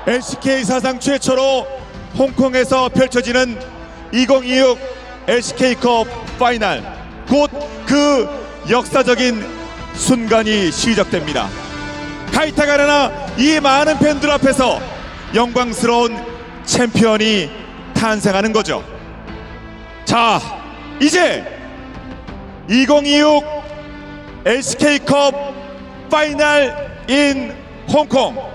LCK 사상 최초로 홍콩에서 펼쳐지는 2026 LCK컵 파이널, 곧 그 역사적인 순간이 시작됩니다. 카이타가 아레나 이 많은 팬들 앞에서 영광스러운 챔피언이 탄생하는 거죠. 자, 이제 2026 LCK컵 파이널 인 홍콩,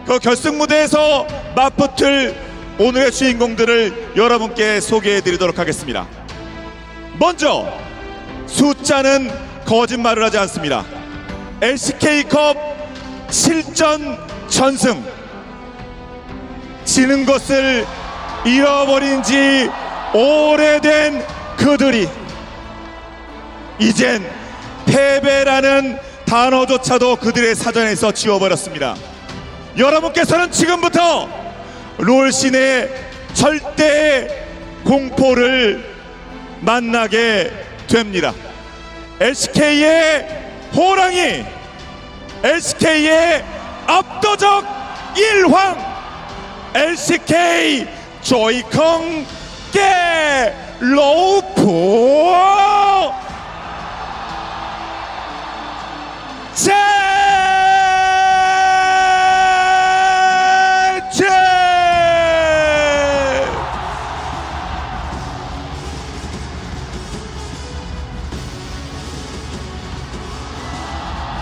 그 결승 무대에서 맞붙을 오늘의 주인공들을 여러분께 소개해 드리도록 하겠습니다. 먼저 숫자는 거짓말을 하지 않습니다. LCK컵 7전 전승, 지는 것을 잃어버린 지 오래된 그들이 이젠 패배라는 단어조차도 그들의 사전에서 지워버렸습니다. 여러분께서는 지금부터 롤씬의 절대 공포를 만나게 됩니다. LCK의 호랑이, LCK의 압도적 일황, LCK 조이콩 깨 로프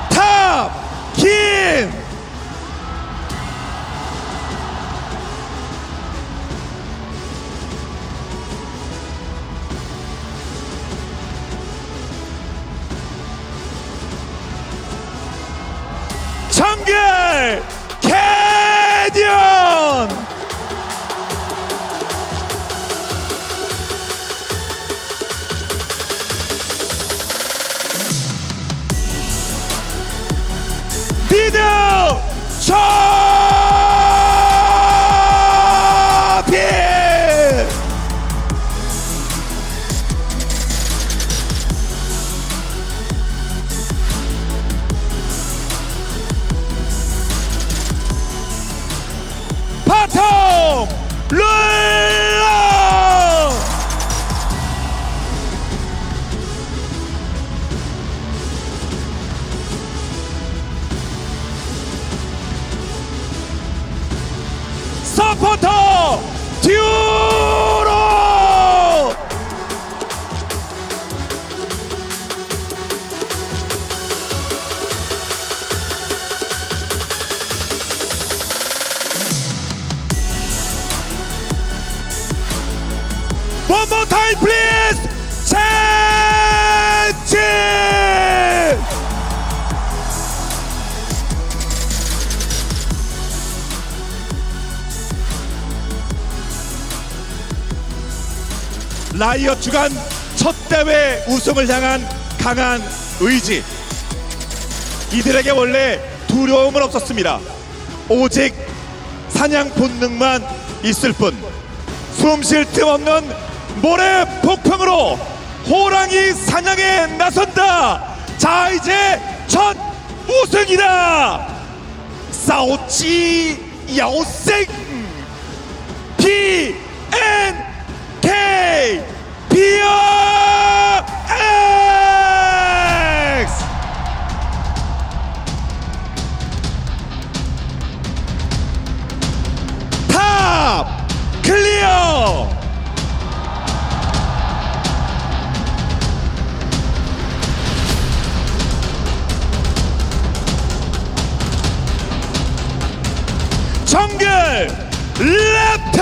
탑킨 정글 캐년 리드 초비 바텀 룰러 서포터 듀로 One more time please. 젠진 라이엇 주간 첫 대회 우승을 향한 강한 의지, 이들에게 원래 두려움은 없었습니다. 오직 사냥 본능만 있을 뿐, 숨 쉴 틈 없는 모래 폭풍으로 호랑이 사냥에 나선다. 자, 이제 첫 우승이다. 싸우지 야오생 BNK BFX 탑 클리어. 정글 랩터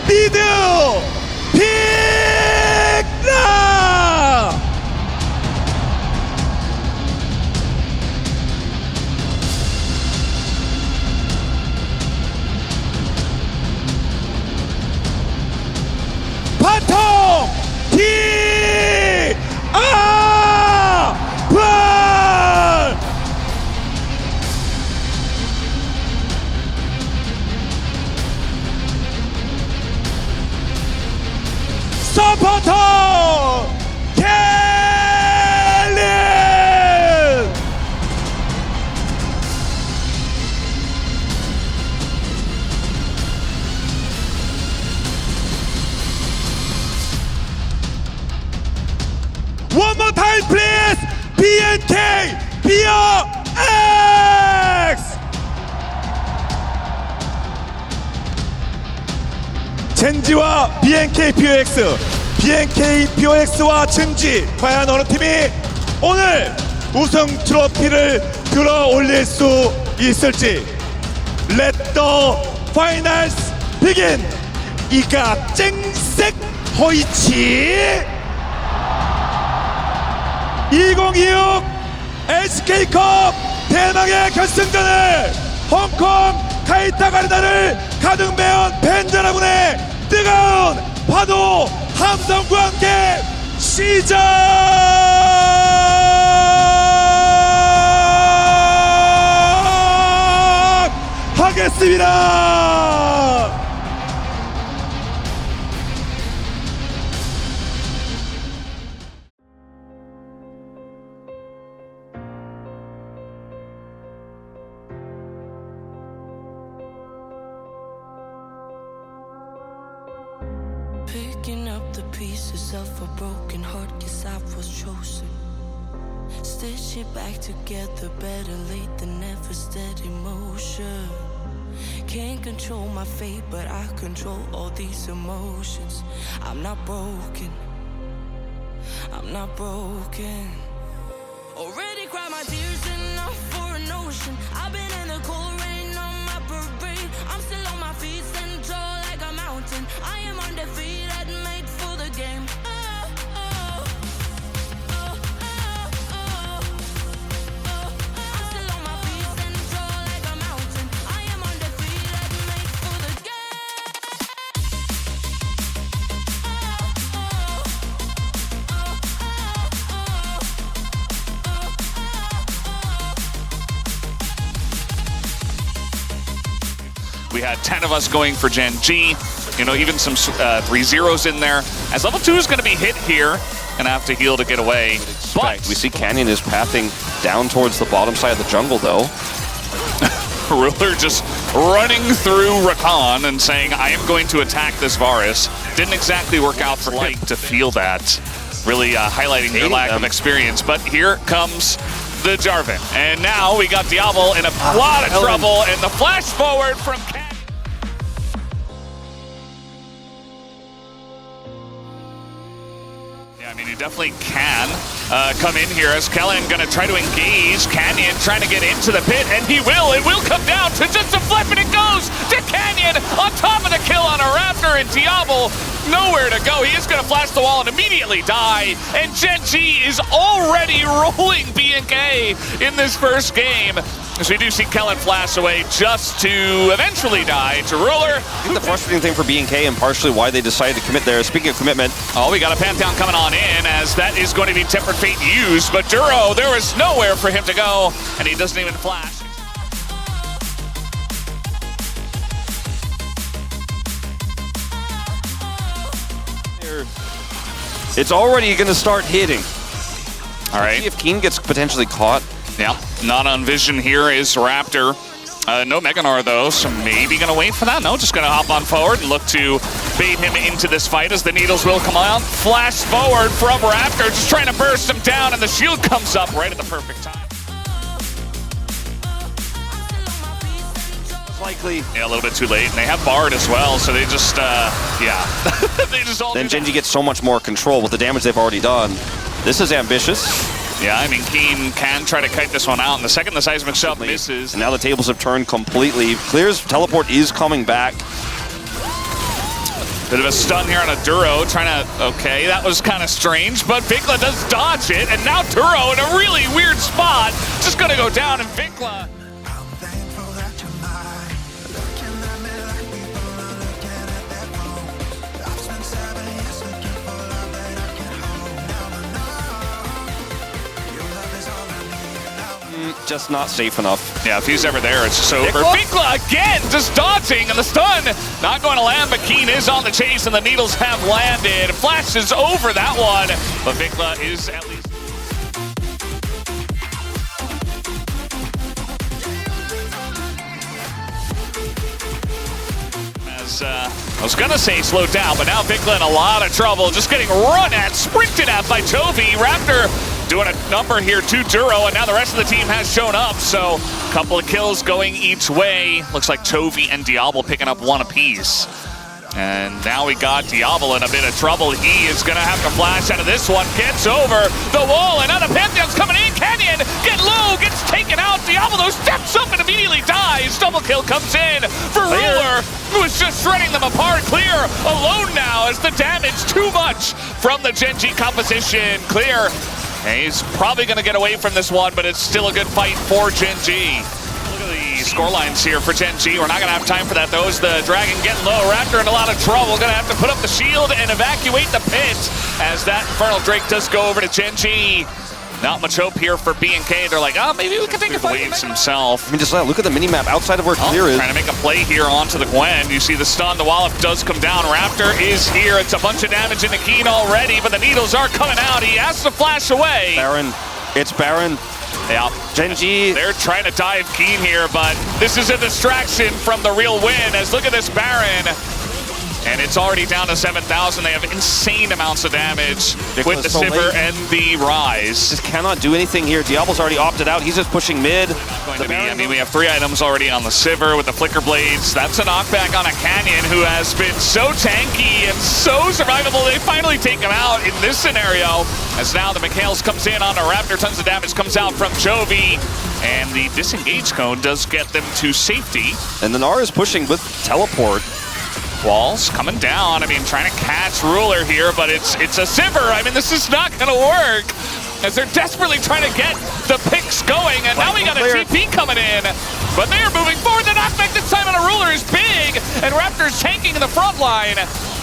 미드 픽라 바텀 티 서포터 켈린. One more time, please. BNK BFX. 젠지와 BNK BFX, BNK BFX와 젠지, 과연 어느 팀이 오늘 우승 트로피를 들어 올릴 수 있을지. Let the finals begin. 이가 쨍색 호이치 2026 LCK컵 대망의 결승전을 홍콩 카이타 가르다를 가득 메운 팬 여러분의 뜨거운 파도 함성과 함께 시작하겠습니다. Picking up the pieces of a broken heart, guess I was chosen. Stitch it back together, better late than never, steady motion. Can't control my fate, but I control all these emotions. I'm not broken, I'm not broken. Already cried my tears enough for an ocean. I've been in the cold rain on my parade. I'm still on my feet, stand tall like a mountain. I am undefeated, made for the game. I'm still on my feet, stand tall like a mountain. I am undefeated, made for the We had 10 of us going for Gen G, you know, even some 3-0s in there. As level 2 is going to be hit here, gonna have to heal to get away. But we see Canyon is pathing down towards the bottom side of the jungle, though. Ruler just running through Rakan and saying, I am going to attack this Varus. Didn't exactly work out for Light to feel that, really highlighting their lack of experience. But here comes the Jarvan. And now we got Diablo in a lot of trouble, and the flash forward from Canyon. I mean, you definitely can come in here as Kellen gonna try to engage Canyon, trying to get into the pit, and he will. It will come down to just a flip, and it goes to Canyon on top of the kill on a Raptor, and Diablo nowhere to go. He is gonna flash the wall and immediately die, and Gen G is already rolling BNK in this first game. As we do see Kellen flash away just to eventually die to Ruler. I think the frustrating thing for BNK and partially why they decided to commit there, speaking of commitment. Oh, we got a Pantheon coming on in as that is going to be Tempered Fate used, but Duro, there was nowhere for him to go, and he doesn't even flash. It's already going to start hitting. All right. See if Keen gets potentially caught. Yeah, not on vision here is Raptor. No Meganar though, so maybe gonna wait for that. No, just gonna hop on forward and look to bait him into this fight as the needles will come out. Flash forward from Raptor, just trying to burst him down, and the shield comes up right at the perfect time. Likely. Yeah, a little bit too late, and they have Bard as well, so they just, yeah. They just all then Gen G gets so much more control with the damage they've already done. This is ambitious. Yeah, I mean, Keen can try to kite this one out, and the second the seismic shot misses. And now the tables have turned completely. Clear's teleport is coming back. Bit of a stun here on a Duro, trying to, okay, that was kind of strange, but Vinkla does dodge it, and now Duro in a really weird spot, just gonna go down, and Vinkla. just not safe enough. Yeah, if he's ever there, it's just over. Vikla again, just dodging, and the stun not going to land, but Keen is on the chase, and the needles have landed. Flashes over that one, but Vikla is at least... I was gonna say slowed down, but now Vikla in a lot of trouble, just getting run at, sprinted at by Chovy. Raptor doing a number here to Duro, and now the rest of the team has shown up, so a couple of kills going each way. Looks like Chovy and Diablo picking up one apiece. And now we got Diablo in a bit of trouble. He is gonna have to flash out of this one, gets over the wall, and now the Pantheon's coming in. Canyon get low, gets taken out. Diablo steps up and immediately dies. Double kill comes in for Ruler, who is just shredding them apart. Clear alone now as the damage too much from the Gen.G composition. Clear, and he's probably gonna get away from this one, but it's still a good fight for Gen.G. Score lines here for Gen.G. We're not gonna have time for that though. As the Dragon getting low, Raptor in a lot of trouble. Gonna have to put up the shield and evacuate the pit as that Infernal Drake does go over to Gen.G. Not much hope here for B&K. They're like, oh, maybe we can take a fight. Waves himself. I mean, just look at the minimap outside of where Clear is. Trying to make a play here onto the Gwen. You see the stun, the Wallop does come down. Raptor is here. It's a bunch of damage into Keen already, but the needles are coming out. He has to flash away. Baron, it's Baron. Yeah, Gen.G. They're trying to dive Keen here, but this is a distraction from the real win. As look at this Baron, and it's already down to 7,000. They have insane amounts of damage with the Sivir and the Rise. Just cannot do anything here. Diablo's already opted out. He's just pushing mid. I mean, we have 3 items already on the Sivir with the Flicker Blades. That's a knockback on a Canyon who has been so tanky and so survivable. They finally take him out in this scenario. As now the Mikhails comes in on a Raptor. Tons of damage comes out from Chovy. And the disengage cone does get them to safety. And the Gnar is pushing with teleport. Walls coming down. I mean, trying to catch Ruler here, but it's a Sivir. I mean, this is not going to work as they're desperately trying to get the picks going. And now we got a TP coming in, but they are moving forward. The knockback this time on a Ruler is big, and Raptor's tanking in the front line.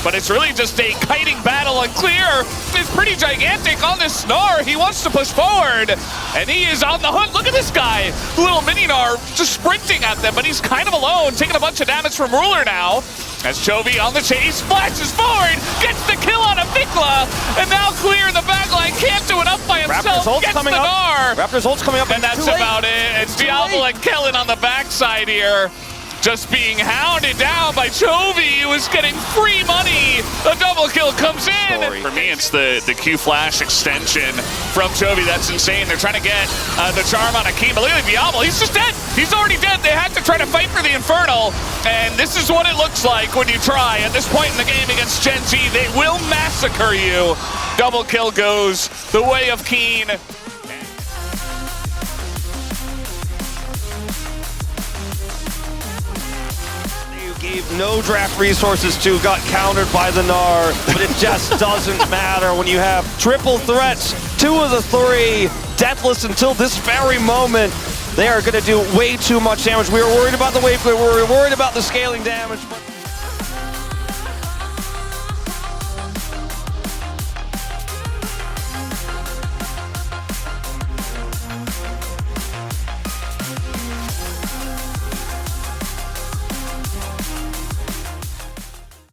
But it's really just a kiting battle, and Clear is pretty gigantic on this Gnar. He wants to push forward, and he is on the hunt. Look at this guy, little mini Gnar, just sprinting at them, but he's kind of alone, taking a bunch of damage from Ruler now. As Chovy on the chase, flashes forward, gets the kill on a Vikla, and now Clear in the backline can't do enough by himself, gets the Gnar. Raptor's ult's coming up, and that's about it. It's Diablo and Kellen on the backside here. Just being hounded down by Chovy, who is getting free money. A double kill comes in. For me, it's the Q flash extension from Chovy. That's insane. They're trying to get the charm on Akeem. But look at Diablo. He's just dead. He's already dead. They had to try to fight for the Infernal. And this is what it looks like when you try. At this point in the game against Gen.G, they will massacre you. Double kill goes the way of Keen. Gave no draft resources to, got countered by the Gnar, but it just doesn't matter when you have triple threats, 2 of the 3 deathless until this very moment. They are going to do way too much damage. We were worried about the wave clear, we were worried about the scaling damage. But